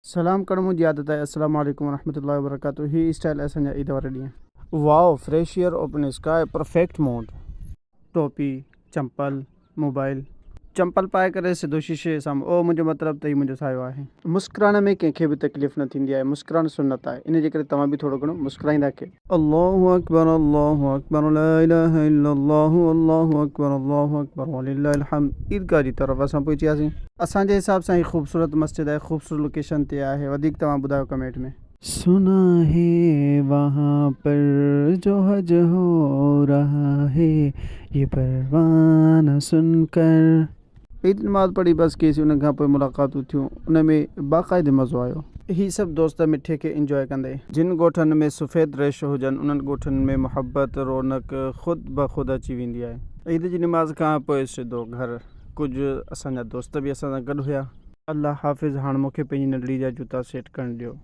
सलाम करण मुंहिंजी आदत आहे। अस्सलाम वालेकुम वरहमतुल्लाहि वबरकातुहू। ही स्टाइल असांजा ईद वारे ॾींहुं। Wow, fresh air, open sky, perfect mood. टोपी, चंपल, मोबाइल। चंपल पाए करे सिधो शीशे जे साम्हूं। ओ मुंहिंजो मतिलबु त ही मुंहिंजो सायो आहे। मुस्कुराइण में कंहिंखे बि तकलीफ़ न थींदी आहे। मुस्कुराइण सुन्नत आहे, इन जे करे तव्हां बि थोरो घणो मुस्कुराईंदा कयो। अल्लाहु अकबर, अल्लाहु अकबर, ला इलाहा इल्लल्लाहु, अल्लाहु अकबर वलिल्लाहिल हम्द। ईदगाह जी तरफ़ असां पहुची वियासीं। असांजे हिसाब सां ही ख़ूबसूरत मस्जिद आहे, ख़ूबसूरत लोकेशन ते आहे। वधीक तव्हां ॿुधायो कमेंट में। सुना है वहाँ पर जो हज हो रहा है, ये परवाना सुनकर। ईद नमाज़ पढ़ी बस केसी, उन खां पोइ मुलाक़ातूं थियूं, उन में बाक़ाइदे मज़ो आयो। ही सभु दोस्त मिठे खे इंजॉय कंदे। जिन ॻोठनि में सफ़ेद रेश हुजनि उन्हनि ॻोठनि में मुहबत, रौनक ख़ुदि ब ख़ुदि अची वेंदी आहे। ईद जी नमाज़ खां पोइ सिधो घर। कुझु असांजा दोस्त बि असां सां गॾु हुया। अल्लाह हाफ़िज़। हाणे मूंखे पंहिंजी नंढड़ी जा जूता सेट करणु ॾियो।